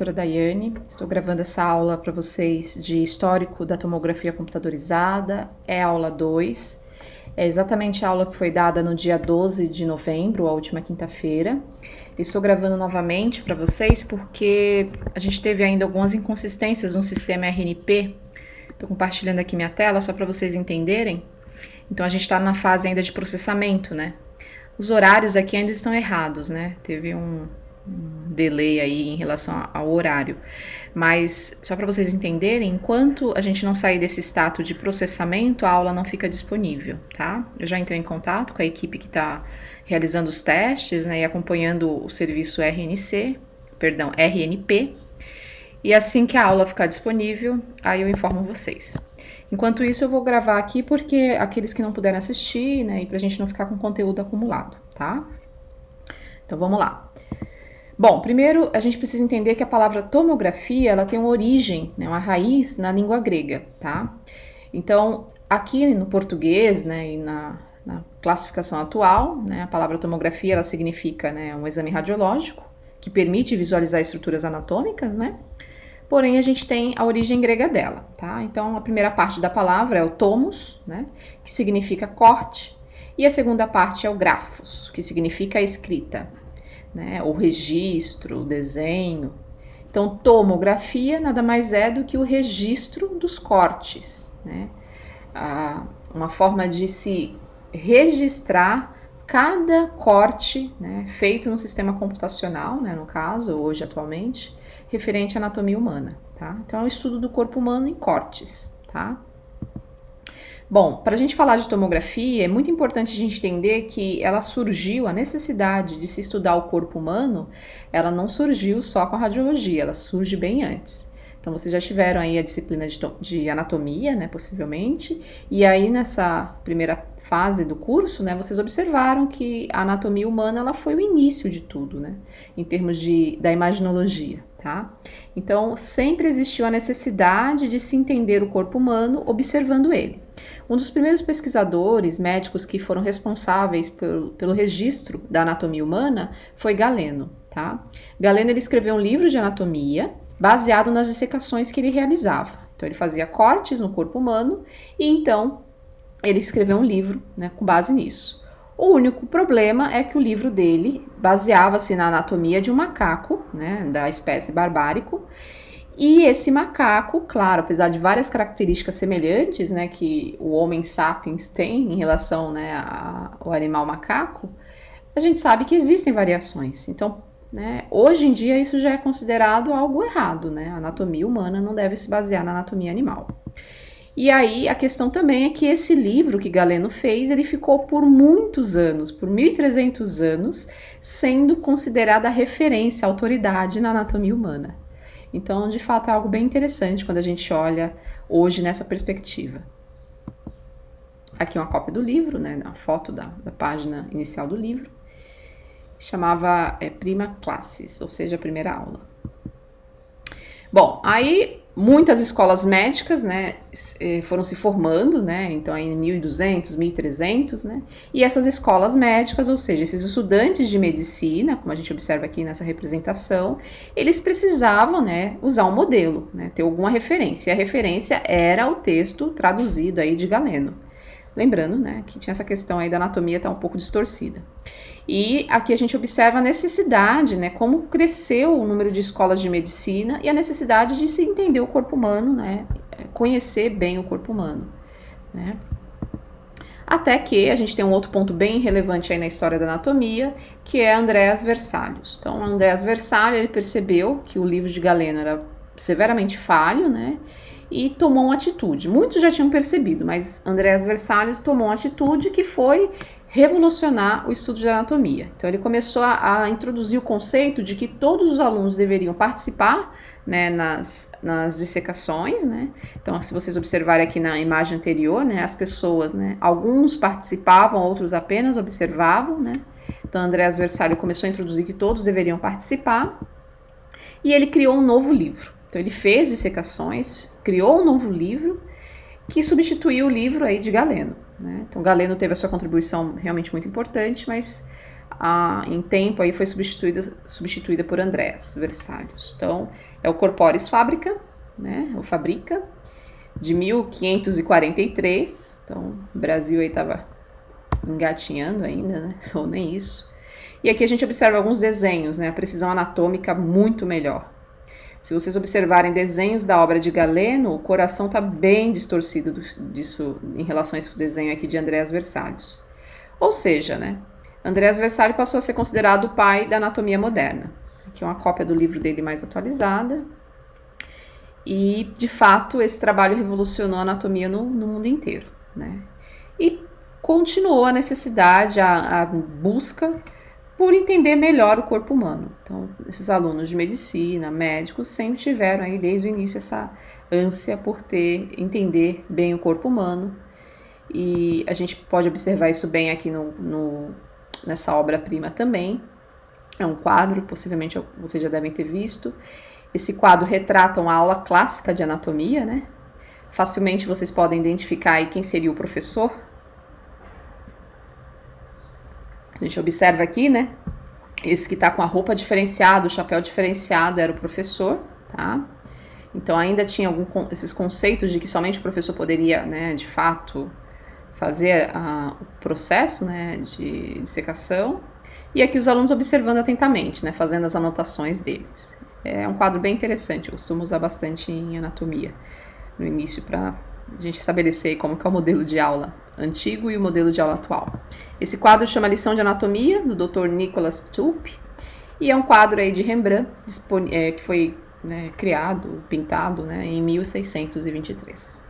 Professora Daiane, estou gravando essa aula para vocês de histórico da tomografia computadorizada, é a aula 2, é exatamente a aula que foi dada no dia 12 de novembro, a última quinta-feira. Estou gravando novamente para vocês porque a gente teve ainda algumas inconsistências no sistema RNP. Estou compartilhando aqui minha tela só para vocês entenderem. Então a gente está na fase ainda de processamento, né? Os horários aqui ainda estão errados, né? Teve um delay aí em relação ao horário. Mas só para vocês entenderem, enquanto a gente não sair desse status de processamento, a aula não fica disponível, tá? Eu já entrei em contato com a equipe que está realizando os testes, né, e acompanhando o serviço RNP. E assim que a aula ficar disponível, aí eu informo vocês. Enquanto isso, eu vou gravar aqui porque aqueles que não puderam assistir, né, e pra gente não ficar com conteúdo acumulado, tá? Então vamos lá. Bom, primeiro a gente precisa entender que a palavra tomografia, ela tem uma origem, né, uma raiz na língua grega, tá? Então, aqui no português, né, e na classificação atual, né, a palavra tomografia, ela significa, né, um exame radiológico que permite visualizar estruturas anatômicas, né? Porém, a gente tem a origem grega dela, tá? Então, a primeira parte da palavra é o tomos, né, que significa corte, e a segunda parte é o grafos, que significa a escrita, né, o registro, o desenho. Então, tomografia nada mais é do que o registro dos cortes, né? Uma forma de se registrar cada corte, né, feito no sistema computacional, né, no caso, hoje atualmente, referente à anatomia humana, tá? Então, é o estudo do corpo humano em cortes, tá? Bom, para a gente falar de tomografia, é muito importante a gente entender que ela surgiu, a necessidade de se estudar o corpo humano, ela não surgiu só com a radiologia, ela surge bem antes. Então, vocês já tiveram aí a disciplina de anatomia, né, possivelmente, e aí nessa primeira fase do curso, né, vocês observaram que a anatomia humana, ela foi o início de tudo, né, em termos da imaginologia, tá? Então, sempre existiu a necessidade de se entender o corpo humano observando ele. Um dos primeiros pesquisadores médicos que foram responsáveis pelo registro da anatomia humana foi Galeno, tá? Galeno, ele escreveu um livro de anatomia baseado nas dissecações que ele realizava. Então, ele fazia cortes no corpo humano e, então, ele escreveu um livro, né, com base nisso. O único problema é que o livro dele baseava-se na anatomia de um macaco, né, da espécie barbárico. E esse macaco, claro, apesar de várias características semelhantes, né, que o Homo sapiens tem em relação, né, ao animal macaco, a gente sabe que existem variações. Então, né, hoje em dia isso já é considerado algo errado, né? A anatomia humana não deve se basear na anatomia animal. E aí a questão também é que esse livro que Galeno fez, ele ficou por muitos anos, por 1.300 anos, sendo considerada a referência, a autoridade na anatomia humana. Então, de fato, é algo bem interessante quando a gente olha hoje nessa perspectiva. Aqui uma cópia do livro, né, a foto da página inicial do livro. Chamava Prima Classes, ou seja, a primeira aula. Bom, aí muitas escolas médicas, né, foram se formando, né, então em 1200, 1300, né, e essas escolas médicas, ou seja, esses estudantes de medicina, como a gente observa aqui nessa representação, eles precisavam, né, usar um modelo, né, ter alguma referência, e a referência era o texto traduzido aí de Galeno. Lembrando, né, que tinha essa questão aí da anatomia estar um pouco distorcida. E aqui a gente observa a necessidade, né, como cresceu o número de escolas de medicina e a necessidade de se entender o corpo humano, né, conhecer bem o corpo humano, né. Até que a gente tem um outro ponto bem relevante aí na história da anatomia, que é Andreas Vesalius. Então, Andreas Vesalius, ele percebeu que o livro de Galeno era severamente falho, né, e tomou uma atitude. Muitos já tinham percebido, mas Andreas Vesalius tomou uma atitude que foi revolucionar o estudo de anatomia. Então, ele começou a introduzir o conceito de que todos os alunos deveriam participar, né, nas dissecações, né? Então, se vocês observarem aqui na imagem anterior, né, as pessoas, né, alguns participavam, outros apenas observavam, né? Então, Andreas Vesalius começou a introduzir que todos deveriam participar e ele criou um novo livro. Então, ele fez dissecações, criou um novo livro que substituiu o livro aí de Galeno, né? Então, Galeno teve a sua contribuição realmente muito importante, mas em tempo aí foi substituída por Andreas Vesalius. Então, é o Corporis Fabrica, né, o Fabrica, de 1543, então o Brasil aí estava engatinhando ainda, né, ou nem isso. E aqui a gente observa alguns desenhos, né, a precisão anatômica muito melhor. Se vocês observarem desenhos da obra de Galeno, o coração está bem distorcido disso em relação a esse desenho aqui de Andreas Vesalius. Ou seja, né, Andreas Vesalius passou a ser considerado o pai da anatomia moderna. Aqui é uma cópia do livro dele mais atualizada. E, de fato, esse trabalho revolucionou a anatomia no mundo inteiro, né? E continuou a necessidade, a busca por entender melhor o corpo humano. Então, esses alunos de medicina, médicos, sempre tiveram aí, desde o início, essa ânsia por entender bem o corpo humano. E a gente pode observar isso bem aqui nessa obra-prima também. É um quadro, possivelmente vocês já devem ter visto. Esse quadro retrata uma aula clássica de anatomia, né? Facilmente vocês podem identificar aí quem seria o professor. A gente observa aqui, né? Esse que tá com a roupa diferenciada, o chapéu diferenciado, era o professor, tá? Então ainda tinha esses conceitos de que somente o professor poderia, né, de fato, fazer o processo, né, de dissecação. E aqui os alunos observando atentamente, né, fazendo as anotações deles. É um quadro bem interessante, eu costumo usar bastante em anatomia no início para a gente estabelecer como que é o modelo de aula antigo e o modelo de aula atual. Esse quadro chama Lição de Anatomia, do Dr. Nicholas Tulp, e é um quadro aí de Rembrandt, que foi, né, criado, pintado, né, em 1623.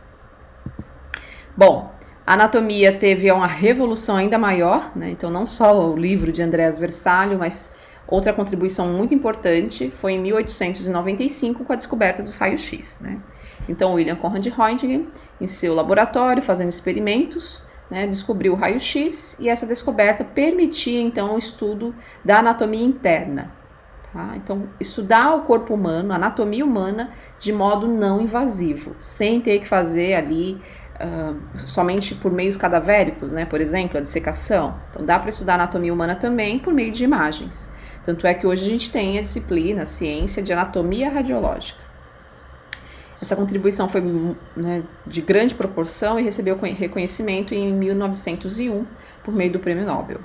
Bom, a anatomia teve uma revolução ainda maior, né, então não só o livro de Andreas Vesalius, mas outra contribuição muito importante foi em 1895 com a descoberta dos raios-x, né? Então, William Conrad Röntgen, em seu laboratório, fazendo experimentos, né, descobriu o raio-x e essa descoberta permitia, então, o estudo da anatomia interna. Tá? Então, estudar o corpo humano, a anatomia humana, de modo não invasivo, sem ter que fazer ali somente por meios cadavéricos, né? Por exemplo, a dissecação. Então, dá para estudar a anatomia humana também por meio de imagens. Tanto é que hoje a gente tem a disciplina, a ciência de anatomia radiológica. Essa contribuição foi, né, de grande proporção e recebeu reconhecimento em 1901 por meio do Prêmio Nobel.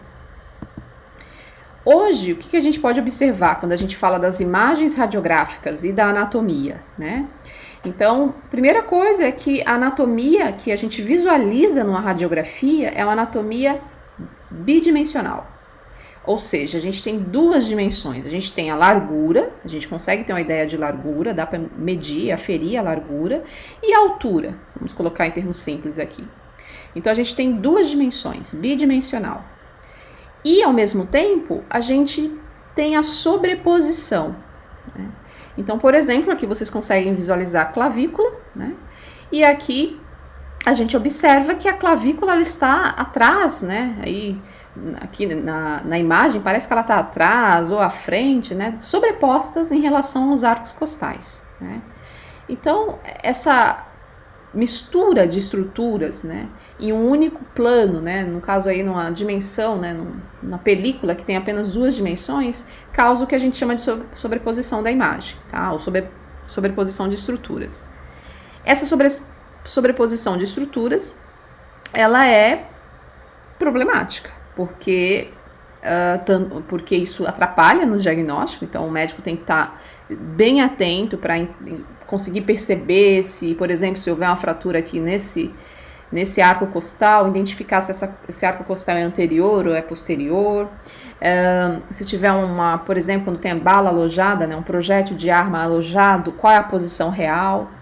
Hoje, o que a gente pode observar quando a gente fala das imagens radiográficas e da anatomia, né? Então, primeira coisa é que a anatomia que a gente visualiza numa radiografia é uma anatomia bidimensional. Ou seja, a gente tem duas dimensões. A gente tem a largura, a gente consegue ter uma ideia de largura, dá para medir, aferir a largura, e a altura. Vamos colocar em termos simples aqui. Então, a gente tem duas dimensões, bidimensional. E, ao mesmo tempo, a gente tem a sobreposição, né? Então, por exemplo, aqui vocês conseguem visualizar a clavícula, né? E aqui a gente observa que a clavícula ela está atrás, né? Aí, aqui na imagem parece que ela está atrás ou à frente, né? Sobrepostas em relação aos arcos costais, né? Então, essa mistura de estruturas, né, em um único plano, né, no caso aí numa dimensão, né, numa película que tem apenas duas dimensões, causa o que a gente chama de sobreposição da imagem, tá, ou sobreposição de estruturas. Essa sobreposição de estruturas, ela é problemática, porque isso atrapalha no diagnóstico, então o médico tem que estar bem atento para conseguir perceber se, por exemplo, se houver uma fratura aqui nesse arco costal, identificar se esse arco costal é anterior ou é posterior. Se tiver por exemplo, quando tem a bala alojada, né, um projétil de arma alojado, qual é a posição real?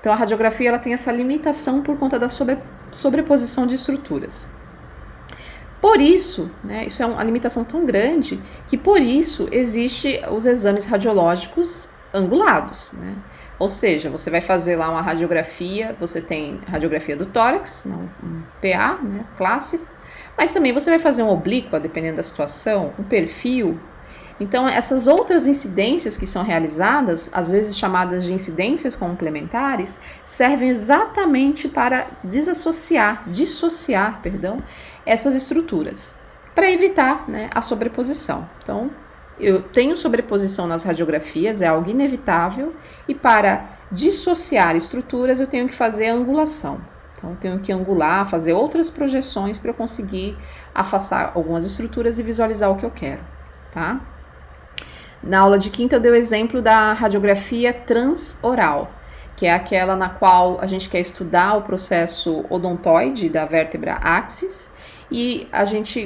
Então a radiografia ela tem essa limitação por conta da sobreposição de estruturas. Por isso, né, isso é uma limitação tão grande que por isso existe os exames radiológicos angulados, né? Ou seja, você vai fazer lá uma radiografia, você tem radiografia do tórax, um PA, né, clássico, mas também você vai fazer um oblíqua, dependendo da situação, um perfil. Então, essas outras incidências que são realizadas, às vezes chamadas de incidências complementares, servem exatamente para dissociar essas estruturas. para evitar, né, a sobreposição. Então, eu tenho sobreposição nas radiografias, é algo inevitável, e para dissociar estruturas eu tenho que fazer angulação. Então, eu tenho que angular, fazer outras projeções para eu conseguir afastar algumas estruturas e visualizar o que eu quero, tá? Na aula de quinta eu dei o exemplo da radiografia transoral, que é aquela na qual a gente quer estudar o processo odontoide da vértebra axis, e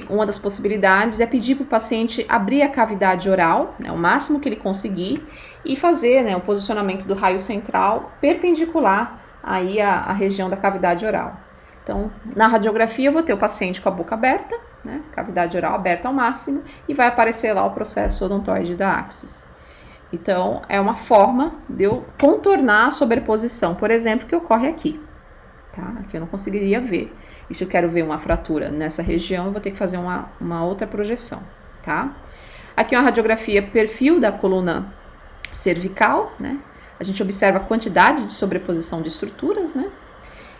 uma das possibilidades é pedir para o paciente abrir a cavidade oral, né, o máximo que ele conseguir, e fazer, né, o posicionamento do raio central perpendicular aí à região da cavidade oral. Então, na radiografia eu vou ter o paciente com a boca aberta, né, cavidade oral aberta ao máximo, e vai aparecer lá o processo odontoide da axis. Então, é uma forma de eu contornar a sobreposição, por exemplo, que ocorre aqui. Tá? Aqui eu não conseguiria ver. E se eu quero ver uma fratura nessa região, eu vou ter que fazer uma outra projeção. Tá? Aqui é uma radiografia perfil da coluna cervical, né? A gente observa a quantidade de sobreposição de estruturas, né?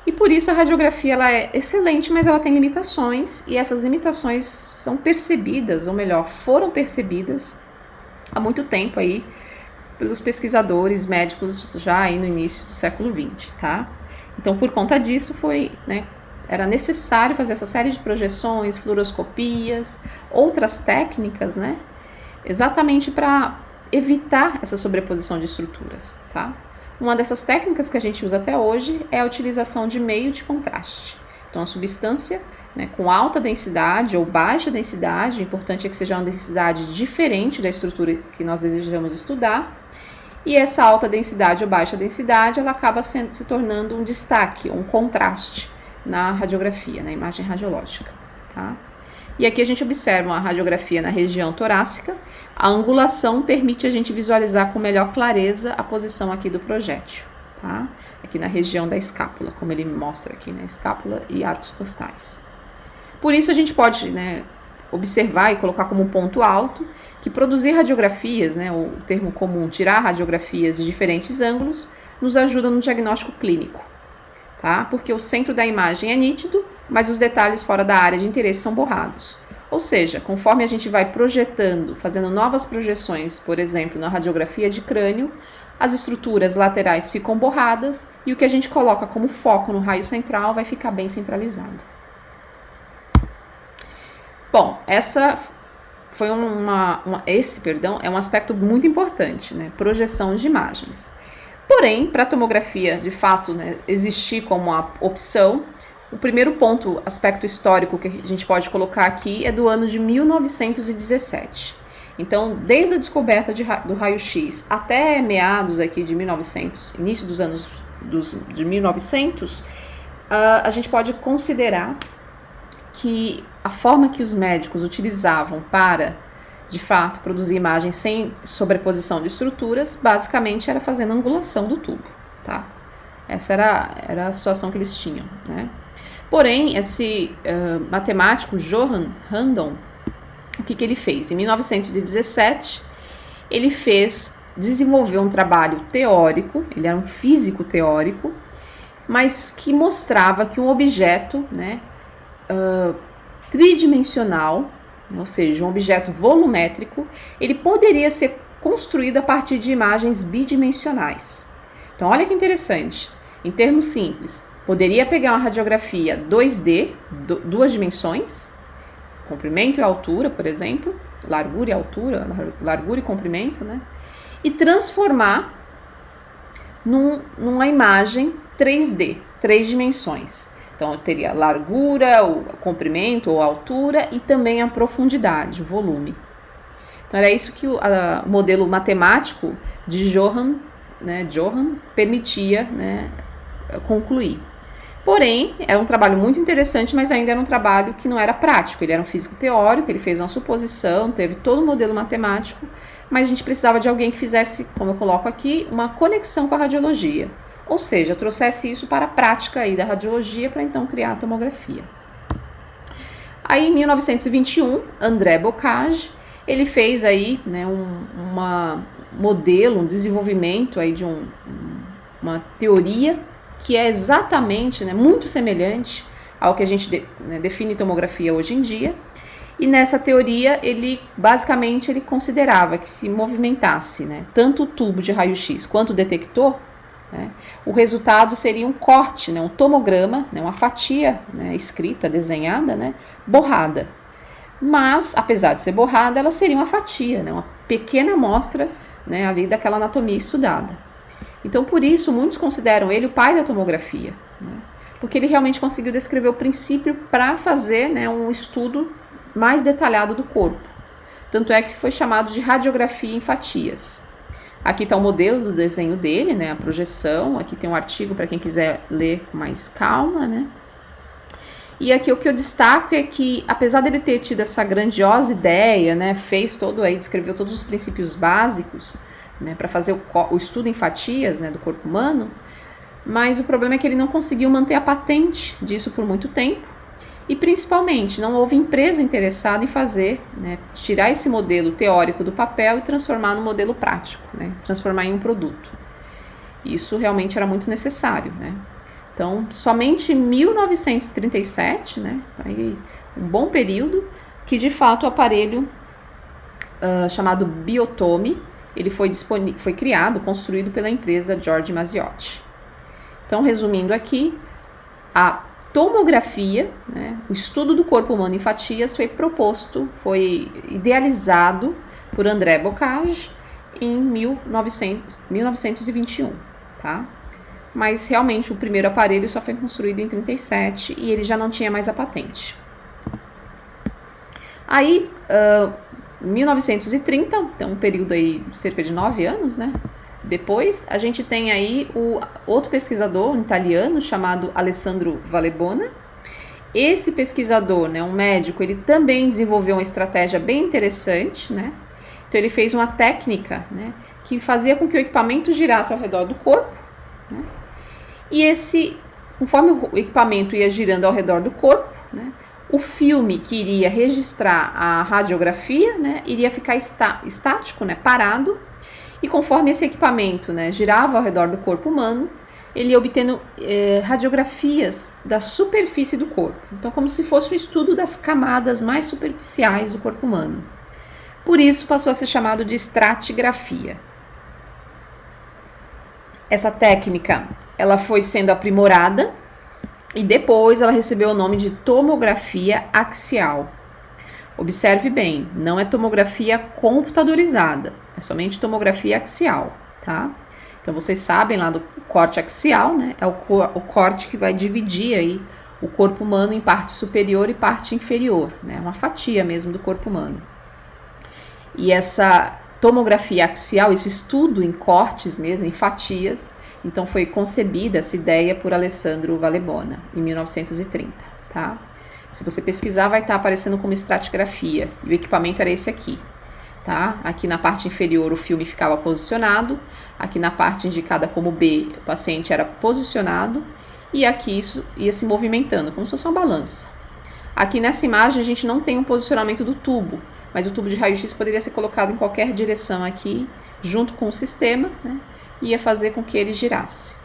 E por isso a radiografia ela é excelente, mas ela tem limitações, e essas limitações são percebidas, ou melhor, foram percebidas há muito tempo aí pelos pesquisadores médicos já aí no início do século XX, tá? Então, por conta disso, era necessário fazer essa série de projeções, fluoroscopias, outras técnicas, né? Exatamente para evitar essa sobreposição de estruturas, tá? Uma dessas técnicas que a gente usa até hoje é a utilização de meio de contraste. Então, a substância, né, com alta densidade ou baixa densidade, o importante é que seja uma densidade diferente da estrutura que nós desejamos estudar, e essa alta densidade ou baixa densidade, ela acaba se tornando um destaque, um contraste na radiografia, na imagem radiológica, tá? E aqui a gente observa uma radiografia na região torácica, a angulação permite a gente visualizar com melhor clareza a posição aqui do projétil, tá? Aqui na região da escápula, como ele mostra aqui, né? Escápula e arcos costais. Por isso a gente pode, né, observar e colocar como um ponto alto que produzir radiografias, né, o termo comum, tirar radiografias de diferentes ângulos, nos ajuda no diagnóstico clínico, tá? Porque o centro da imagem é nítido, mas os detalhes fora da área de interesse são borrados. Ou seja, conforme a gente vai projetando, fazendo novas projeções, por exemplo, na radiografia de crânio, as estruturas laterais ficam borradas e o que a gente coloca como foco no raio central vai ficar bem centralizado. Bom, esse é um aspecto muito importante, né? Projeção de imagens. Porém, para a tomografia, de fato, né, existir como uma opção, o primeiro ponto, aspecto histórico que a gente pode colocar aqui é do ano de 1917. Então, desde a descoberta do raio-x até meados aqui de 1900, início dos anos de 1900, a gente pode considerar que a forma que os médicos utilizavam para, de fato, produzir imagens sem sobreposição de estruturas, basicamente era fazendo angulação do tubo, tá? Essa era a situação que eles tinham, né? Porém, esse matemático Johann Randon, o que ele fez? Em 1917, ele desenvolveu um trabalho teórico, ele era um físico teórico, mas que mostrava que um objeto, né, tridimensional, ou seja, um objeto volumétrico, ele poderia ser construído a partir de imagens bidimensionais. Então, olha que interessante. Em termos simples, poderia pegar uma radiografia 2D, duas dimensões, comprimento e altura, por exemplo, largura e altura, largura e comprimento, né? E transformar numa imagem 3D, 3 dimensões. Então, eu teria largura, o comprimento ou altura e também a profundidade, o volume. Então, era isso que o modelo matemático de Johann permitia, né, concluir. Porém, era um trabalho muito interessante, mas ainda era um trabalho que não era prático. Ele era um físico teórico, ele fez uma suposição, teve todo o modelo matemático, mas a gente precisava de alguém que fizesse, como eu coloco aqui, uma conexão com a radiologia. Ou seja, trouxesse isso para a prática aí da radiologia para então criar a tomografia. Aí, em 1921, André Bocage, ele fez aí, né, um desenvolvimento aí de uma teoria que é exatamente, né, muito semelhante ao que a gente define tomografia hoje em dia. E nessa teoria, basicamente ele considerava que se movimentasse, né, tanto o tubo de raio-x quanto o detector, né, o resultado seria um corte, né, um tomograma, né, uma fatia, né, escrita, desenhada, né, borrada. Mas, apesar de ser borrada, ela seria uma fatia, né, uma pequena amostra, né, ali daquela anatomia estudada. Então, por isso, muitos consideram ele o pai da tomografia, né, porque ele realmente conseguiu descrever o princípio para fazer, né, um estudo mais detalhado do corpo. Tanto é que foi chamado de radiografia em fatias. Aqui está o modelo do desenho dele, né, a projeção. Aqui tem um artigo para quem quiser ler com mais calma, né. E aqui o que eu destaco é que, apesar dele ter tido essa grandiosa ideia, né, descreveu todos os princípios básicos, né, para fazer o estudo em fatias, né, do corpo humano, mas o problema é que ele não conseguiu manter a patente disso por muito tempo. E principalmente não houve empresa interessada em fazer, né, tirar esse modelo teórico do papel e transformar no modelo prático, né, transformar em um produto. Isso realmente era muito necessário, né. Então, somente em 1937, né, tá aí um bom período, que de fato o aparelho chamado Biotomy, ele foi criado, construído pela empresa George Maziotti. Então, resumindo aqui, a tomografia, né, o estudo do corpo humano em fatias foi idealizado por André Boccage em 1921, tá? Mas realmente o primeiro aparelho só foi construído em 37 e ele já não tinha mais a patente. Aí, 1930, então um período aí de cerca de 9 anos, né? Depois, a gente tem aí o outro pesquisador, um italiano, chamado Alessandro Valebona. Esse pesquisador, né, um médico, ele também desenvolveu uma estratégia bem interessante, né? Então, ele fez uma técnica, né, que fazia com que o equipamento girasse ao redor do corpo, né? E conforme o equipamento ia girando ao redor do corpo, né, o filme que iria registrar a radiografia, né, iria ficar estático, né, parado. E conforme esse equipamento, né, girava ao redor do corpo humano, ele ia obtendo radiografias da superfície do corpo. Então, como se fosse um estudo das camadas mais superficiais do corpo humano. Por isso, passou a ser chamado de estratigrafia. Essa técnica, ela foi sendo aprimorada e depois ela recebeu o nome de tomografia axial. Observe bem, não é tomografia computadorizada, é somente tomografia axial, tá? Então, vocês sabem lá do corte axial, né? É o corte que vai dividir aí o corpo humano em parte superior e parte inferior, né? Uma fatia mesmo do corpo humano. E essa tomografia axial, esse estudo em cortes mesmo, em fatias, então foi concebida essa ideia por Alessandro Valebona, em 1930, tá? Se você pesquisar, vai estar aparecendo como estratigrafia. E o equipamento era esse aqui, tá? Aqui na parte inferior o filme ficava posicionado. Aqui na parte indicada como B, o paciente era posicionado. E aqui isso ia se movimentando, como se fosse uma balança. Aqui nessa imagem a gente não tem um posicionamento do tubo. Mas o tubo de raio-x poderia ser colocado em qualquer direção aqui, junto com o sistema, né? E ia fazer com que ele girasse.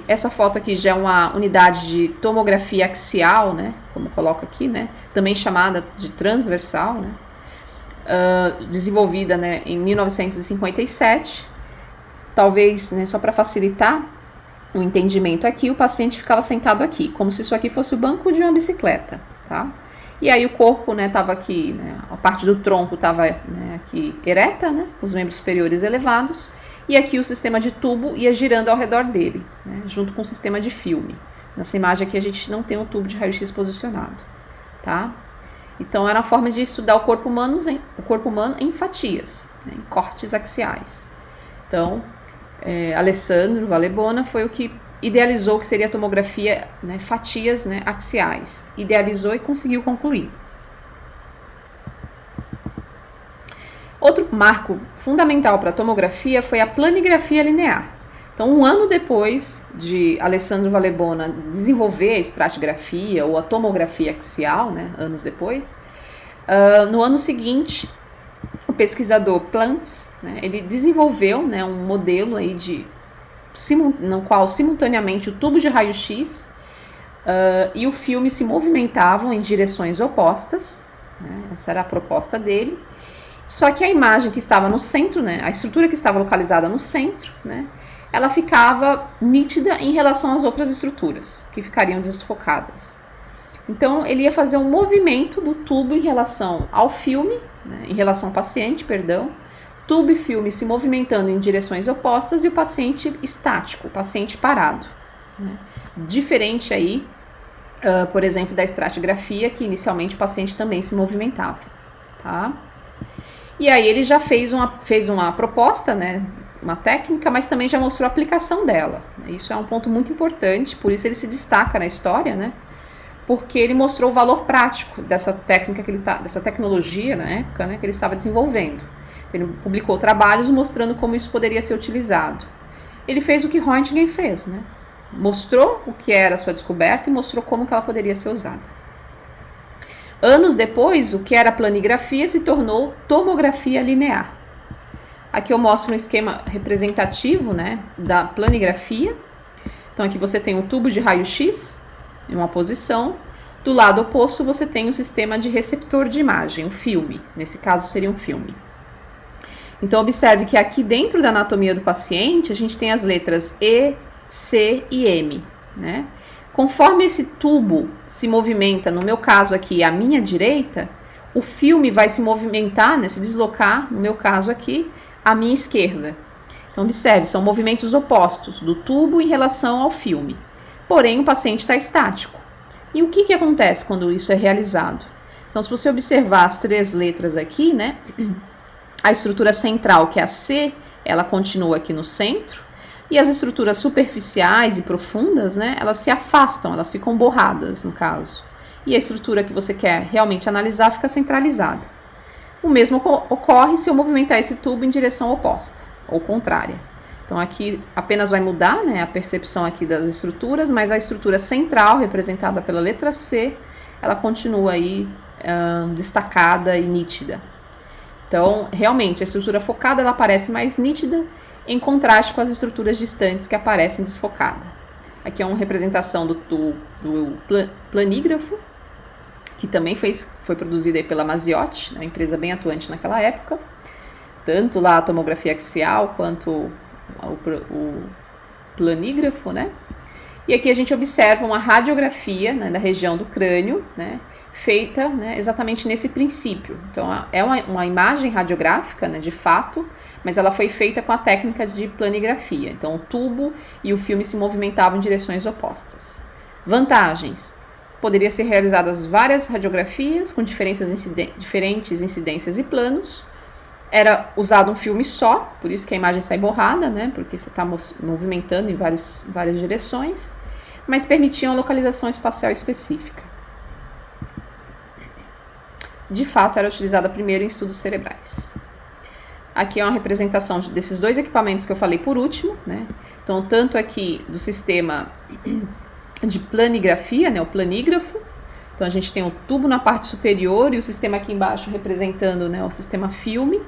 Essa foto aqui já é uma unidade de tomografia axial, né, como coloco aqui, né, também chamada de transversal, né, desenvolvida, né, em 1957. Talvez, né, só para facilitar o entendimento aqui, o paciente ficava sentado aqui, como se isso aqui fosse o banco de uma bicicleta, tá? E aí o corpo, né, estava aqui, né, a parte do tronco estava, né, aqui ereta, né, os membros superiores elevados, e aqui o sistema de tubo ia girando ao redor dele, né, junto com o sistema de filme. Nessa imagem aqui a gente não tem o tubo de raio-x posicionado, tá? Então era uma forma de estudar o corpo humano em fatias, né, em cortes axiais. Então, Alessandro Valebona foi o que idealizou o que seria a tomografia, né, fatias, né, axiais. Idealizou e conseguiu concluir. Outro marco fundamental para a tomografia foi a planigrafia linear. Então, um ano depois de Alessandro Valebona desenvolver a estratigrafia ou a tomografia axial, né, anos depois, no ano seguinte, o pesquisador Plantz, né, ele desenvolveu, né, um modelo aí no qual simultaneamente o tubo de raio-x e o filme se movimentavam em direções opostas, né? Essa era a proposta dele. Só que a imagem que estava no centro, né, a estrutura que estava localizada no centro, né, ela ficava nítida em relação às outras estruturas, que ficariam desfocadas. Então, ele ia fazer um movimento do tubo em relação ao filme, né, em relação ao paciente, perdão, tubo e filme se movimentando em direções opostas e o paciente estático, o paciente parado, né. Diferente aí, por exemplo, da estratigrafia, que inicialmente o paciente também se movimentava, tá? E aí ele já fez uma proposta, né, uma técnica, mas também já mostrou a aplicação dela. Isso é um ponto muito importante, por isso ele se destaca na história, né, porque ele mostrou o valor prático dessa técnica dessa tecnologia na época, né, que ele estava desenvolvendo. Então, ele publicou trabalhos mostrando como isso poderia ser utilizado. Ele fez o que Röntgen fez, né? Mostrou o que era a sua descoberta e mostrou como que ela poderia ser usada. Anos depois, o que era planigrafia se tornou tomografia linear. Aqui eu mostro um esquema representativo, né, da planigrafia. Então aqui você tem um tubo de raio-x em uma posição. Do lado oposto você tem um sistema de receptor de imagem, um filme. Nesse caso seria um filme. Então observe que aqui dentro da anatomia do paciente a gente tem as letras E, C e M, né? Conforme esse tubo se movimenta, no meu caso aqui, à minha direita, o filme vai se movimentar, né, se deslocar, no meu caso aqui, à minha esquerda. Então, observe, são movimentos opostos do tubo em relação ao filme. Porém, o paciente está estático. E o que acontece quando isso é realizado? Então, se você observar as três letras aqui, né, a estrutura central, que é a C, ela continua aqui no centro. E as estruturas superficiais e profundas, né, elas se afastam, elas ficam borradas, no caso. E a estrutura que você quer realmente analisar fica centralizada. O mesmo ocorre se eu movimentar esse tubo em direção oposta, ou contrária. Então aqui apenas vai mudar, né, a percepção aqui das estruturas, mas a estrutura central, representada pela letra C, ela continua aí destacada e nítida. Então, realmente, a estrutura focada ela parece mais nítida, em contraste com as estruturas distantes que aparecem desfocadas. Aqui é uma representação do planígrafo, que também foi produzida aí pela Maziotti, uma empresa bem atuante naquela época. Tanto lá a tomografia axial quanto o planígrafo, né? E aqui a gente observa uma radiografia, né, da região do crânio, né, feita, né, exatamente nesse princípio. Então, é uma imagem radiográfica, né, de fato, mas ela foi feita com a técnica de planigrafia. Então, o tubo e o filme se movimentavam em direções opostas. Vantagens. Poderia ser realizadas várias radiografias com diferentes incidências e planos. Era usado um filme só, por isso que a imagem sai borrada, né? Porque você está movimentando em várias direções, mas permitiam a localização espacial específica. De fato, era utilizada primeiro em estudos cerebrais. Aqui é uma representação desses dois equipamentos que eu falei por último, né? Então, tanto aqui do sistema de planigrafia, né? O planígrafo. Então, a gente tem o tubo na parte superior e o sistema aqui embaixo representando, né, o sistema filme.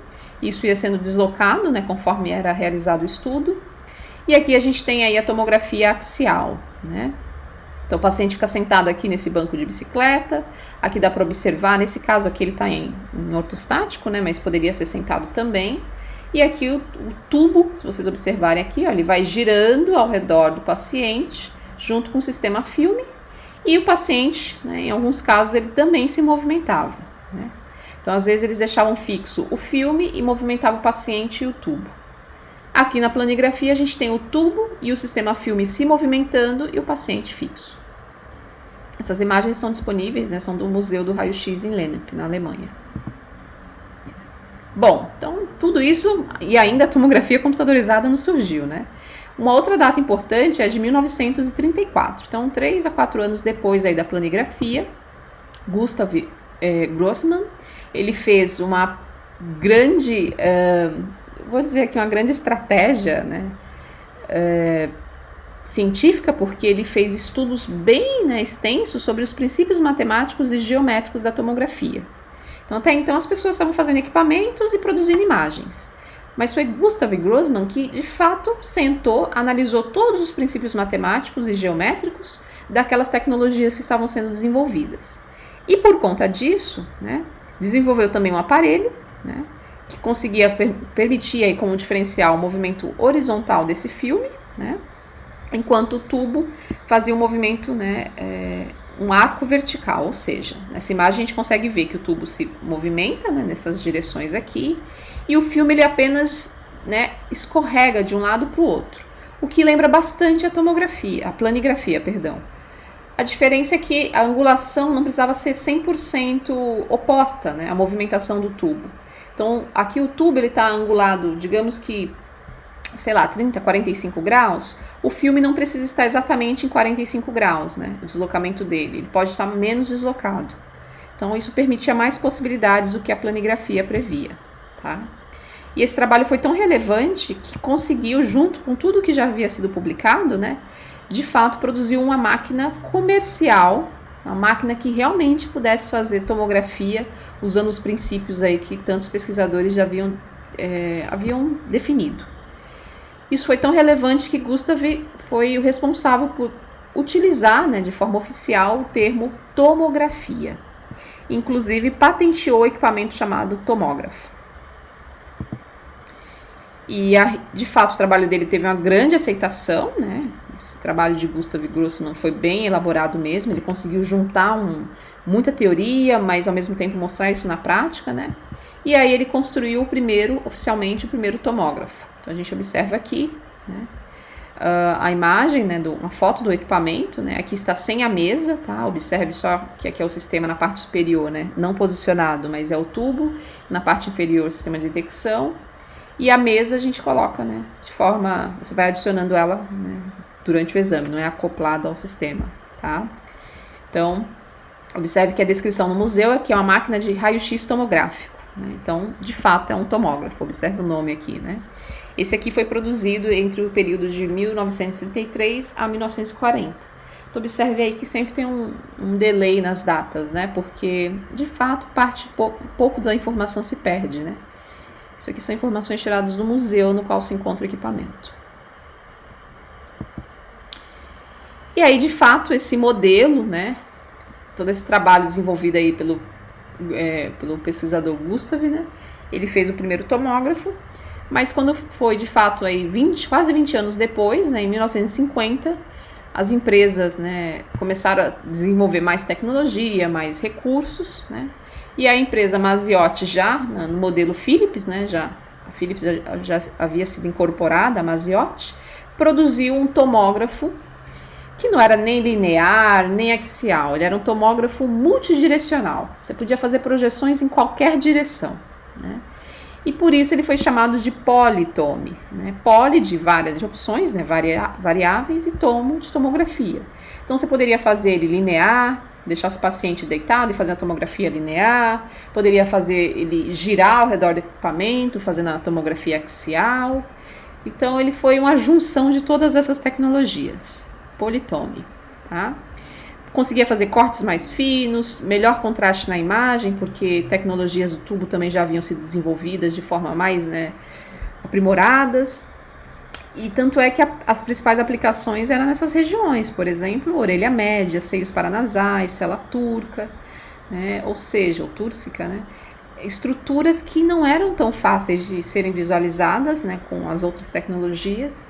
Isso ia sendo deslocado, né, conforme era realizado o estudo. E aqui a gente tem aí a tomografia axial, né? Então, o paciente fica sentado aqui nesse banco de bicicleta. Aqui dá para observar, nesse caso aqui ele está em ortostático, né, mas poderia ser sentado também. E aqui o tubo, se vocês observarem aqui, ó, ele vai girando ao redor do paciente, junto com o sistema filme. E o paciente, né, em alguns casos, ele também se movimentava, né? Então, às vezes, eles deixavam fixo o filme e movimentavam o paciente e o tubo. Aqui na planigrafia, a gente tem o tubo e o sistema filme se movimentando e o paciente fixo. Essas imagens estão disponíveis, né, são do Museu do Raio-X em Lennep, na Alemanha. Bom, então, tudo isso e ainda a tomografia computadorizada não surgiu, né? Uma outra data importante é de 1934. Então, 3 a 4 anos depois aí da planigrafia, Gustav Grossmann, ele fez uma grande, vou dizer aqui, uma grande estratégia, né, científica, porque ele fez estudos bem, né, extensos sobre os princípios matemáticos e geométricos da tomografia. Então, até então, as pessoas estavam fazendo equipamentos e produzindo imagens. Mas foi Gustav Grossman que, de fato, sentou, analisou todos os princípios matemáticos e geométricos daquelas tecnologias que estavam sendo desenvolvidas. E por conta disso, né, desenvolveu também um aparelho, né, que conseguia permitir aí como diferencial o movimento horizontal desse filme, né, enquanto o tubo fazia um movimento, né, um arco vertical, ou seja, nessa imagem a gente consegue ver que o tubo se movimenta, né, nessas direções aqui, e o filme ele apenas, né, escorrega de um lado para o outro, o que lembra bastante a tomografia, a planigrafia, perdão. A diferença é que a angulação não precisava ser 100% oposta, né, à movimentação do tubo. Então, aqui o tubo está angulado, digamos que, sei lá, 30, 45 graus, o filme não precisa estar exatamente em 45 graus, né, o deslocamento dele, ele pode estar menos deslocado. Então, isso permitia mais possibilidades do que a planigrafia previa, tá? E esse trabalho foi tão relevante que conseguiu, junto com tudo que já havia sido publicado, né, de fato produziu uma máquina comercial, uma máquina que realmente pudesse fazer tomografia usando os princípios aí que tantos pesquisadores já haviam definido. Isso foi tão relevante que Gustav foi o responsável por utilizar, né, de forma oficial o termo tomografia. Inclusive patenteou o equipamento chamado tomógrafo. E, de fato, o trabalho dele teve uma grande aceitação, né? Esse trabalho de Gustav Grossman foi bem elaborado mesmo, ele conseguiu juntar muita teoria, mas ao mesmo tempo mostrar isso na prática, né? E aí ele construiu oficialmente o primeiro tomógrafo. Então a gente observa aqui, né, a imagem, né, uma foto do equipamento, né? Aqui está sem a mesa, tá? Observe só que aqui é o sistema na parte superior, né? Não posicionado, mas é o tubo, na parte inferior o sistema de detecção. E a mesa a gente coloca, né, de forma, você vai adicionando ela, né, durante o exame, não é acoplado ao sistema, tá? Então, observe que a descrição no museu é que é uma máquina de raio-x tomográfico, né? Então, de fato, é um tomógrafo, observe o nome aqui, né? Esse aqui foi produzido entre o período de 1933 a 1940. Então, observe aí que sempre tem um delay nas datas, né? Porque, de fato, pouco da informação se perde, né? Isso aqui são informações tiradas do museu no qual se encontra o equipamento. E aí, de fato, esse modelo, né, todo esse trabalho desenvolvido aí pelo pesquisador Gustav, né, ele fez o primeiro tomógrafo, mas quando foi, de fato, aí quase 20 anos depois, né, em 1950, as empresas, né, começaram a desenvolver mais tecnologia, mais recursos, né, e a empresa Maziotti já, no modelo Philips, né, a Philips já havia sido incorporada, a Maziotti, produziu um tomógrafo que não era nem linear, nem axial, ele era um tomógrafo multidirecional. Você podia fazer projeções em qualquer direção, né? E por isso ele foi chamado de politome, né? Poly de várias opções, né, variáveis, e tomo de tomografia. Então você poderia fazer ele linear, deixar o paciente deitado e fazer a tomografia linear, poderia fazer ele girar ao redor do equipamento, fazendo a tomografia axial. Então ele foi uma junção de todas essas tecnologias, politome, tá? Conseguia fazer cortes mais finos, melhor contraste na imagem, porque tecnologias do tubo também já haviam sido desenvolvidas de forma mais, né, aprimoradas. E tanto é que as principais aplicações eram nessas regiões, por exemplo, orelha média, seios paranasais, cela turca, né, ou túrcica, né, estruturas que não eram tão fáceis de serem visualizadas, né, com as outras tecnologias,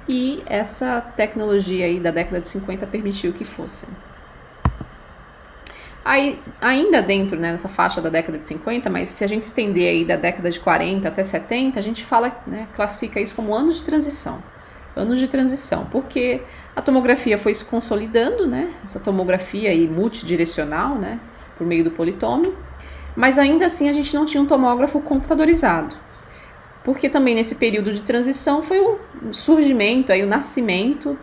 e essa tecnologia aí da década de 50 permitiu que fossem. Aí, ainda dentro, né, nessa faixa da década de 50, mas se a gente estender aí da década de 40 até 70, a gente fala, né, classifica isso como anos de transição. Anos de transição, porque a tomografia foi se consolidando, né, essa tomografia aí multidirecional, né, por meio do politome, mas ainda assim a gente não tinha um tomógrafo computadorizado. Porque também nesse período de transição foi o surgimento, aí, o nascimento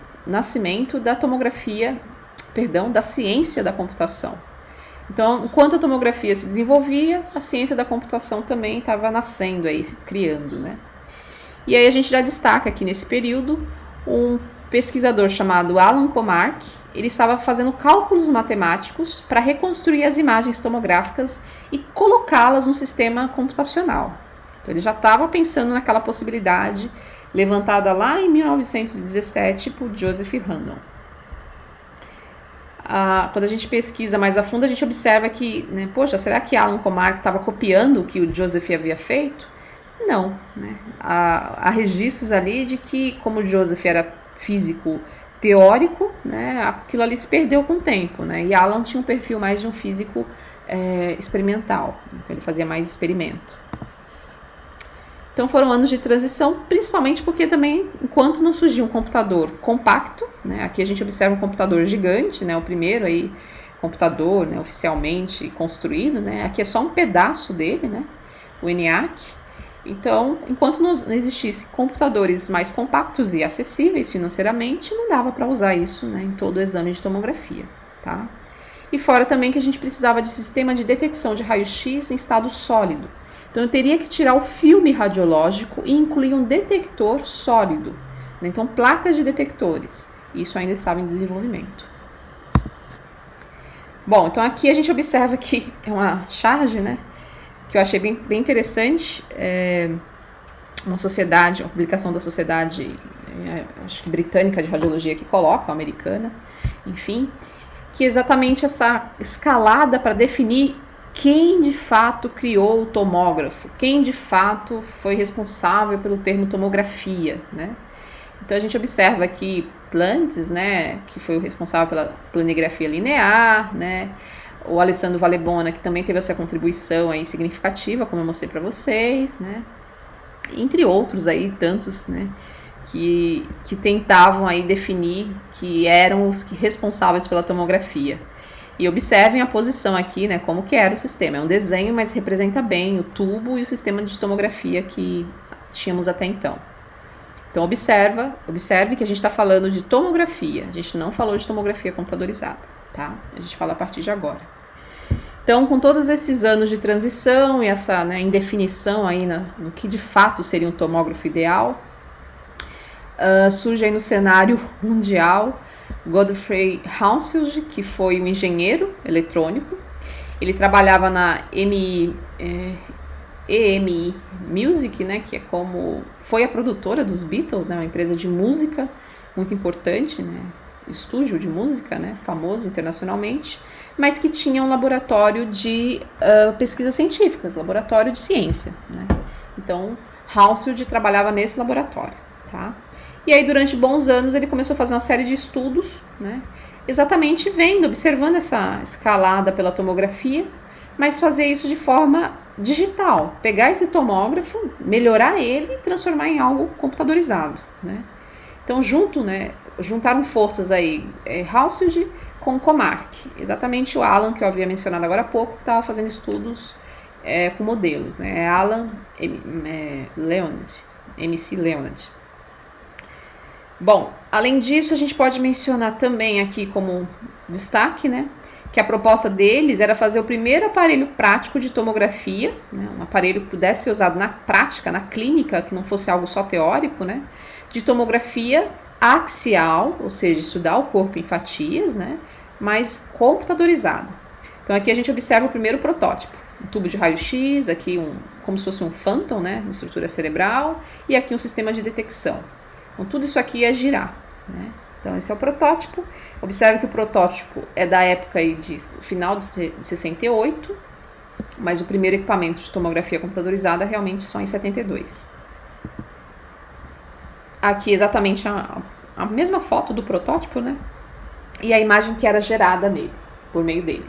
da tomografia, da ciência da computação. Então, enquanto a tomografia se desenvolvia, a ciência da computação também estava nascendo aí, se criando, né? E aí a gente já destaca aqui nesse período um pesquisador chamado Alan Comarch. Ele estava fazendo cálculos matemáticos para reconstruir as imagens tomográficas e colocá-las no sistema computacional. Então ele já estava pensando naquela possibilidade levantada lá em 1917 por Joseph Randall. Quando a gente pesquisa mais a fundo, a gente observa que, né, poxa, será que Alan Comarch estava copiando o que o Joseph havia feito? Não, né? Há registros ali de que, como o Joseph era físico teórico, né, aquilo ali se perdeu com o tempo, né? E Alan tinha um perfil mais de um físico experimental, então ele fazia mais experimento. Então foram anos de transição, principalmente porque também, enquanto não surgiu um computador compacto, né, aqui a gente observa um computador gigante, né, o primeiro aí, computador, né, oficialmente construído, né, aqui é só um pedaço dele, né, o ENIAC. Então, enquanto não existisse computadores mais compactos e acessíveis financeiramente, não dava para usar isso, né, em todo o exame de tomografia, tá? E fora também que a gente precisava de sistema de detecção de raio-x em estado sólido. Então, eu teria que tirar o filme radiológico e incluir um detector sólido, né? Então, placas de detectores. Isso ainda estava em desenvolvimento. Bom, então aqui a gente observa que é uma charge, né? Que eu achei bem interessante. Uma publicação da sociedade, acho que britânica de radiologia que coloca, americana, enfim, que exatamente essa escalada para definir quem de fato criou o tomógrafo, quem de fato foi responsável pelo termo tomografia, né? Então a gente observa aqui Plantes, né, que foi o responsável pela planigrafia linear, né? O Alessandro Valebona, que também teve a sua contribuição aí significativa, como eu mostrei para vocês, né? Entre outros aí, tantos, né, que tentavam aí definir que eram os responsáveis pela tomografia. E observem a posição aqui, né, como que era o sistema. É um desenho, mas representa bem o tubo e o sistema de tomografia que tínhamos até então. Então observe que a gente está falando de tomografia, a gente não falou de tomografia computadorizada, tá? A gente fala a partir de agora. Então, com todos esses anos de transição e essa, né, indefinição aí no que de fato seria um tomógrafo ideal, surge aí no cenário mundial Godfrey Hounsfield, que foi um engenheiro eletrônico. Ele trabalhava na EMI Music, né, que foi a produtora dos Beatles, né, uma empresa de música muito importante, né, estúdio de música, né, famoso internacionalmente, mas que tinha um laboratório de pesquisas científicas, laboratório de ciência, né. Então, Hounsfield trabalhava nesse laboratório, tá? E aí, durante bons anos, ele começou a fazer uma série de estudos, né, exatamente observando essa escalada pela tomografia, mas fazer isso de forma digital, pegar esse tomógrafo, melhorar ele e transformar em algo computadorizado, né. Então, juntaram forças aí, Hounsfield com Comarch, exatamente o Alan que eu havia mencionado agora há pouco, que estava fazendo estudos com modelos, né, Alan Leonard, MC Leonard. Bom, além disso, a gente pode mencionar também aqui como destaque, né, que a proposta deles era fazer o primeiro aparelho prático de tomografia, né, um aparelho que pudesse ser usado na prática, na clínica, que não fosse algo só teórico, né, de tomografia axial, ou seja, estudar o corpo em fatias, né, mas computadorizada. Então aqui a gente observa o primeiro protótipo, um tubo de raio-x, aqui como se fosse um Phantom, né, de estrutura cerebral, e aqui um sistema de detecção. Então tudo isso aqui ia girar, né. Então esse é o protótipo. Observe que o protótipo é da época aí de final de 68, mas o primeiro equipamento de tomografia computadorizada realmente só em 72. Aqui exatamente a mesma foto do protótipo, né? E a imagem que era gerada nele, por meio dele.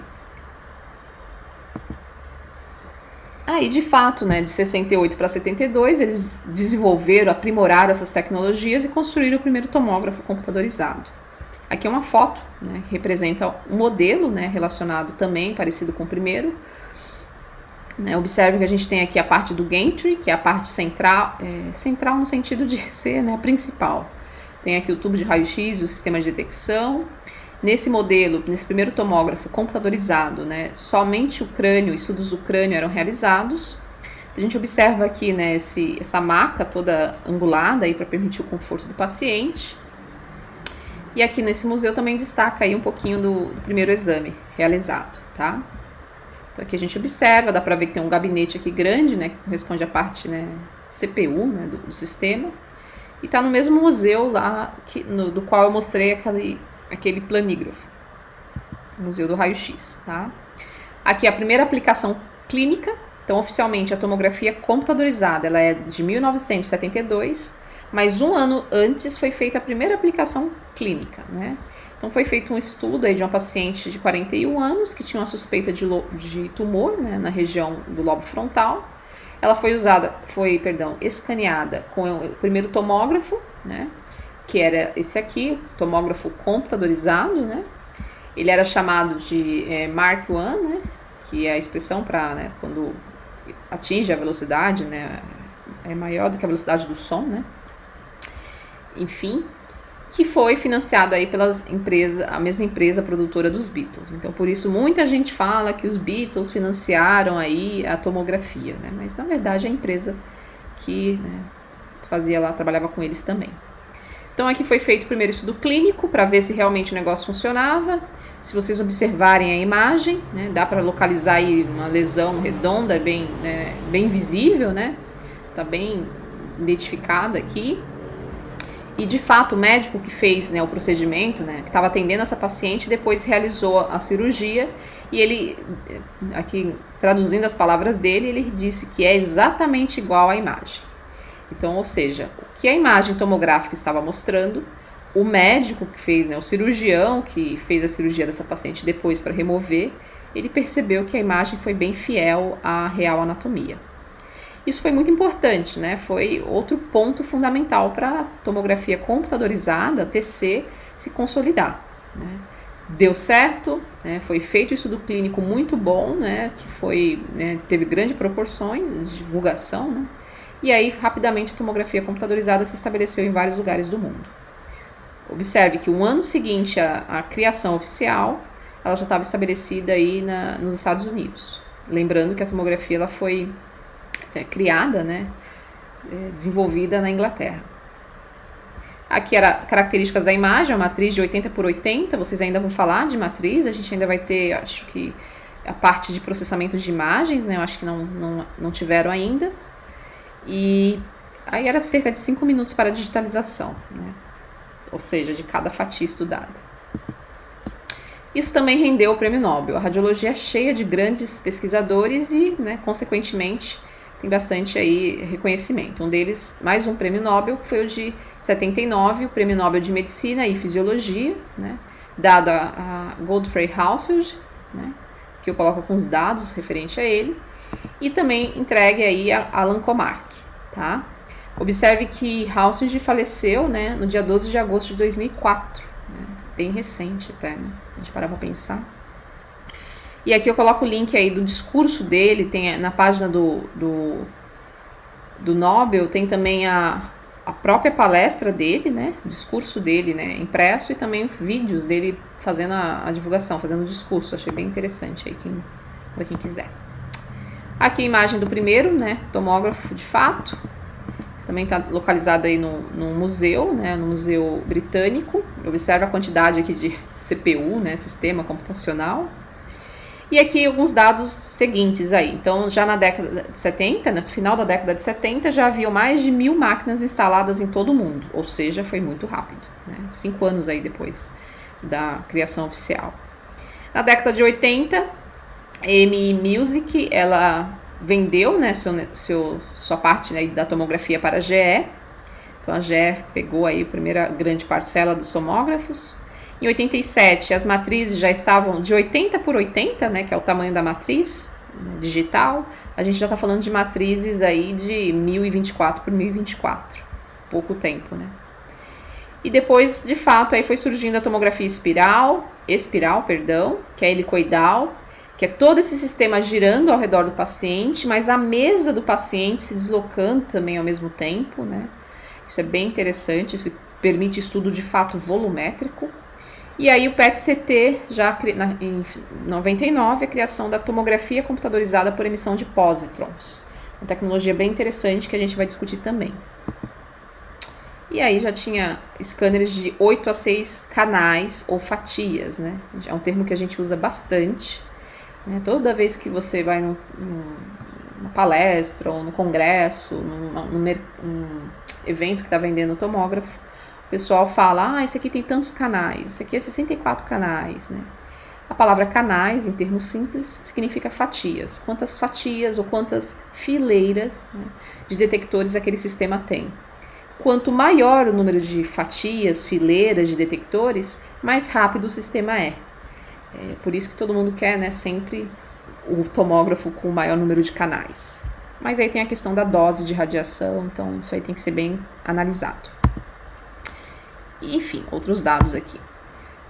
Aí, de fato, né, de 68 para 72, eles desenvolveram, aprimoraram essas tecnologias e construíram o primeiro tomógrafo computadorizado. Aqui é uma foto, né, que representa um modelo, né, relacionado também, parecido com o primeiro. Observe que a gente tem aqui a parte do gantry, que é a parte central, central no sentido de ser, né, a principal. Tem aqui o tubo de raio-x e o sistema de detecção. Nesse modelo, nesse primeiro tomógrafo computadorizado, né, somente o crânio, estudos do crânio eram realizados. A gente observa aqui, né, essa maca toda angulada para permitir o conforto do paciente. E aqui nesse museu também destaca aí um pouquinho do primeiro exame realizado, tá? Então aqui a gente observa, dá para ver que tem um gabinete aqui grande, né, que corresponde à parte, né, CPU, né, do sistema. E está no mesmo museu lá do qual eu mostrei aquele planígrafo, o Museu do Raio-X, tá? Aqui a primeira aplicação clínica. Então, oficialmente, a tomografia computadorizada ela é de 1972, mas um ano antes foi feita a primeira aplicação clínica, né? Então, foi feito um estudo aí de uma paciente de 41 anos que tinha uma suspeita de tumor, né, na região do lobo frontal. Ela foi escaneada com o primeiro tomógrafo, né, que era esse aqui, tomógrafo computadorizado, né? Ele era chamado de Mark I, né, que é a expressão para, né, quando atinge a velocidade, né, é maior do que a velocidade do som, né? Enfim, que foi financiado aí a mesma empresa produtora dos Beatles. Então, por isso, muita gente fala que os Beatles financiaram aí a tomografia, né? Mas, na verdade, a empresa que, né, trabalhava com eles também. Então, aqui foi feito o primeiro estudo clínico para ver se realmente o negócio funcionava. Se vocês observarem a imagem, né, dá para localizar aí uma lesão redonda, bem visível, né? Tá bem identificada aqui. E, de fato, o médico que fez, né, o procedimento, né, que estava atendendo essa paciente, depois realizou a cirurgia e ele, aqui traduzindo as palavras dele, ele disse que é exatamente igual à imagem. Então, ou seja, o que a imagem tomográfica estava mostrando, o médico que fez, né, o cirurgião que fez a cirurgia dessa paciente depois para remover, ele percebeu que a imagem foi bem fiel à real anatomia. Isso foi muito importante, né? Foi outro ponto fundamental para a tomografia computadorizada, TC, se consolidar, né? Deu certo, né? Foi feito um estudo clínico muito bom, né? Que foi, né, teve grandes proporções de divulgação, né? E aí, rapidamente, a tomografia computadorizada se estabeleceu em vários lugares do mundo. Observe que um ano seguinte à criação oficial, ela já estava estabelecida aí nos Estados Unidos. Lembrando que a tomografia ela foi criada, né, desenvolvida na Inglaterra. Aqui era características da imagem, a matriz de 80x80, vocês ainda vão falar de matriz, a gente ainda vai ter, acho que, a parte de processamento de imagens, né, eu acho que não tiveram ainda. E aí era cerca de 5 minutos para a digitalização, né, ou seja, de cada fatia estudada. Isso também rendeu o Prêmio Nobel. A radiologia é cheia de grandes pesquisadores e, né, consequentemente, tem bastante aí reconhecimento. Um deles, mais um prêmio Nobel, que foi o de 79, o Prêmio Nobel de Medicina e Fisiologia, né, dado a Godfrey Hounsfield, né, que eu coloco com os dados referente a ele, e também entregue aí a Alan Comark, tá? Observe que Hounsfield faleceu, né, no dia 12 de agosto de 2004, né, bem recente até, né, a gente parar pra pensar. E aqui eu coloco o link aí do discurso dele, tem na página do Nobel, tem também a própria palestra dele, né, o discurso dele, né, impresso, e também vídeos dele fazendo a divulgação, fazendo o discurso. Achei bem interessante aí, para quem quiser. Aqui a imagem do primeiro, né, tomógrafo de fato. Isso também está localizado aí no museu, né, no Museu Britânico. Observa a quantidade aqui de CPU, né, sistema computacional. E aqui alguns dados seguintes aí. Então, já na década de 70, no final da década de 70, já haviam mais de 1.000 máquinas instaladas em todo o mundo. Ou seja, foi muito rápido, né? 5 anos aí depois da criação oficial. Na década de 80, a AMI Music, ela vendeu, né, sua parte, né, da tomografia para a GE. Então, a GE pegou aí a primeira grande parcela dos tomógrafos. Em 87, as matrizes já estavam de 80x80, né, que é o tamanho da matriz, né, digital. A gente já está falando de matrizes aí de 1024x1024. Pouco tempo, né? E depois, de fato, aí foi surgindo a tomografia espiral, que é helicoidal, que é todo esse sistema girando ao redor do paciente, mas a mesa do paciente se deslocando também ao mesmo tempo, né? Isso é bem interessante, isso permite estudo de fato volumétrico. E aí o PET-CT, já em 99, a criação da tomografia computadorizada por emissão de pósitrons. Uma tecnologia bem interessante que a gente vai discutir também. E aí já tinha scanners de 8 a 6 canais ou fatias, né? É um termo que a gente usa bastante. né? Toda vez que você vai numa palestra ou no congresso, num evento que está vendendo tomógrafo, o pessoal fala, esse aqui tem tantos canais, esse aqui é 64 canais, né? A palavra canais, em termos simples, significa fatias. Quantas fatias ou quantas fileiras, né, de detectores aquele sistema tem. Quanto maior o número de fatias, fileiras de detectores, mais rápido o sistema é. É por isso que todo mundo quer, né, sempre o tomógrafo com o maior número de canais. Mas aí tem a questão da dose de radiação, então isso aí tem que ser bem analisado. E, enfim, outros dados aqui.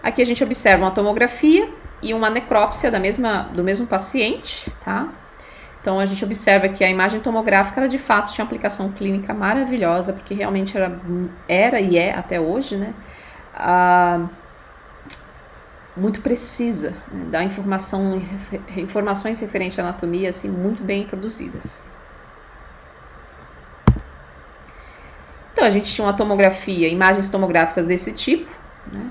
Aqui a gente observa uma tomografia e uma necrópsia do mesmo paciente, tá? Então a gente observa que a imagem tomográfica, ela de fato tinha uma aplicação clínica maravilhosa, porque realmente era e é até hoje, né? Muito precisa, né? Dá informações referentes à anatomia assim, muito bem produzidas. Então a gente tinha uma tomografia, imagens tomográficas desse tipo, né?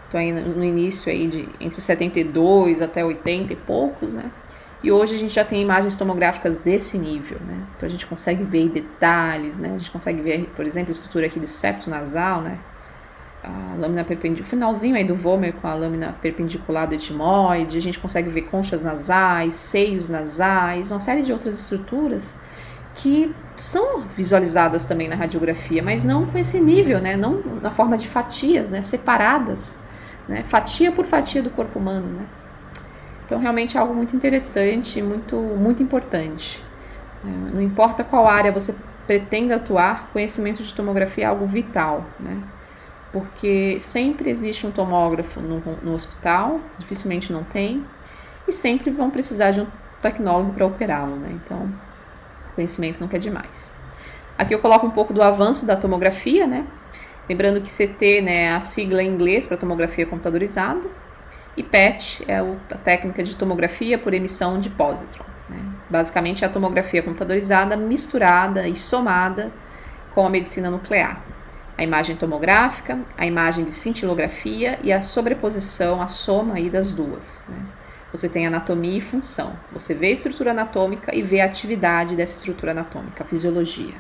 Então aí no início aí entre 72 até 80 e poucos, né? E hoje a gente já tem imagens tomográficas desse nível, né? Então a gente consegue ver detalhes, né? A gente consegue ver, por exemplo, a estrutura aqui do septo nasal, né? A lâmina perpendicular, o finalzinho aí do vômer com a lâmina perpendicular do etimoide, a gente consegue ver conchas nasais, seios nasais, uma série de outras estruturas que são visualizadas também na radiografia, mas não com esse nível, né? Não na forma de fatias, né? Separadas, né? Fatia por fatia do corpo humano, né? Então realmente é algo muito interessante, muito importante. Não importa qual área você pretenda atuar, conhecimento de tomografia é algo vital, né? Porque sempre existe um tomógrafo no hospital, dificilmente não tem, e sempre vão precisar de um tecnólogo para operá-lo, né? Então, conhecimento nunca é demais. Aqui eu coloco um pouco do avanço da tomografia, né? Lembrando que CT, né, é a sigla em inglês para tomografia computadorizada, e PET é a técnica de tomografia por emissão de pósitron, né? Basicamente é a tomografia computadorizada misturada e somada com a medicina nuclear. A imagem tomográfica, a imagem de cintilografia e a sobreposição, a soma aí das duas, né? Você tem anatomia e função. Você vê a estrutura anatômica e vê a atividade dessa estrutura anatômica, a fisiologia.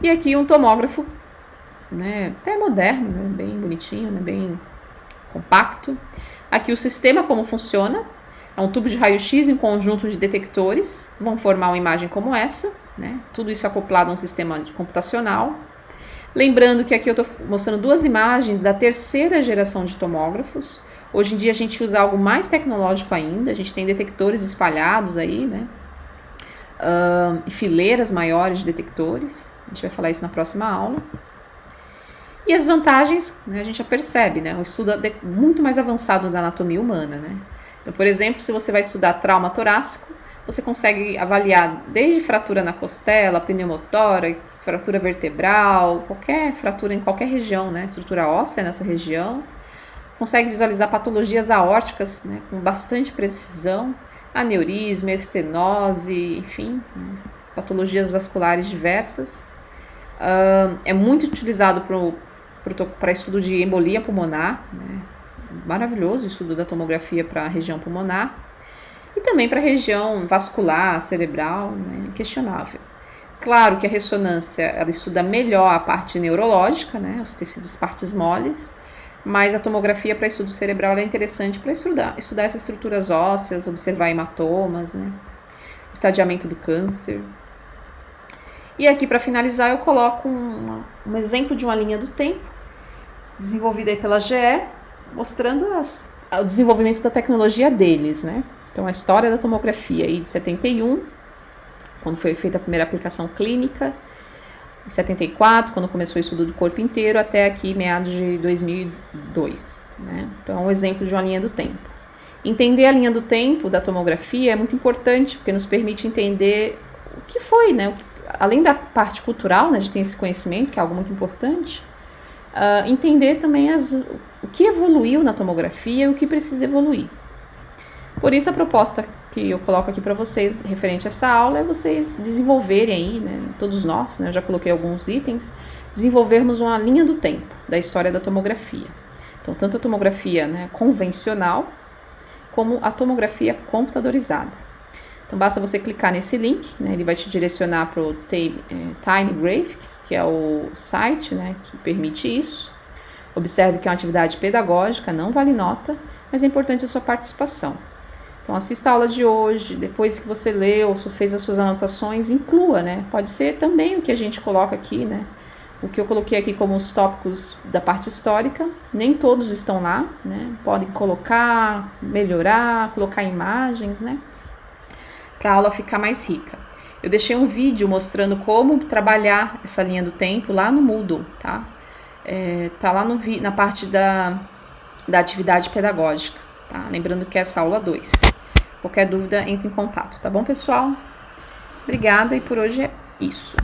E aqui um tomógrafo, né, até moderno, né, bem bonitinho, né, bem compacto. Aqui o sistema como funciona. É um tubo de raio-x e um conjunto de detectores vão formar uma imagem como essa, né? Tudo isso acoplado a um sistema computacional. Lembrando que aqui eu estou mostrando duas imagens da terceira geração de tomógrafos. Hoje em dia a gente usa algo mais tecnológico ainda, a gente tem detectores espalhados aí, né? E fileiras maiores de detectores. A gente vai falar isso na próxima aula. E as vantagens, né, a gente já percebe, né? Um estudo muito mais avançado da anatomia humana, né? Então, por exemplo, se você vai estudar trauma torácico, você consegue avaliar desde fratura na costela, pneumotórax, fratura vertebral, qualquer fratura em qualquer região, né? Estrutura óssea nessa região. Consegue visualizar patologias aórticas, né, com bastante precisão, aneurisma, estenose, enfim, né, patologias vasculares diversas. É muito utilizado para estudo de embolia pulmonar, né, maravilhoso o estudo da tomografia para a região pulmonar, e também para a região vascular, cerebral, né, inquestionável. Claro que a ressonância ela estuda melhor a parte neurológica, né, os tecidos partes moles, mas a tomografia para estudo cerebral é interessante para estudar essas estruturas ósseas, observar hematomas, né? Estadiamento do câncer. E aqui, para finalizar, eu coloco um exemplo de uma linha do tempo, desenvolvida aí pela GE, mostrando o desenvolvimento da tecnologia deles, né? Então, a história da tomografia aí de 71, quando foi feita a primeira aplicação clínica, em 74, quando começou o estudo do corpo inteiro, até aqui meados de 2002, né? Então, é um exemplo de uma linha do tempo. Entender a linha do tempo da tomografia é muito importante, porque nos permite entender o que foi, né? Além da parte cultural, né, de ter esse conhecimento, que é algo muito importante, entender também o que evoluiu na tomografia e o que precisa evoluir. Por isso, a proposta que eu coloco aqui para vocês, referente a essa aula, é vocês desenvolverem aí, né, todos nós, né, eu já coloquei alguns itens, desenvolvermos uma linha do tempo da história da tomografia. Então, tanto a tomografia, né, convencional, como a tomografia computadorizada. Então, basta você clicar nesse link, né, ele vai te direcionar para o Time Graphics, que é o site, né, que permite isso. Observe que é uma atividade pedagógica, não vale nota, mas é importante a sua participação. Então, assista a aula de hoje, depois que você leu, fez as suas anotações, inclua, né? Pode ser também o que a gente coloca aqui, né? O que eu coloquei aqui como os tópicos da parte histórica, nem todos estão lá, né? Podem colocar, melhorar, colocar imagens, né? Para a aula ficar mais rica. Eu deixei um vídeo mostrando como trabalhar essa linha do tempo lá no Moodle, tá? Tá lá na parte da atividade pedagógica, tá? Lembrando que é essa aula 2. Qualquer dúvida, entre em contato, tá bom, pessoal? Obrigada e por hoje é isso.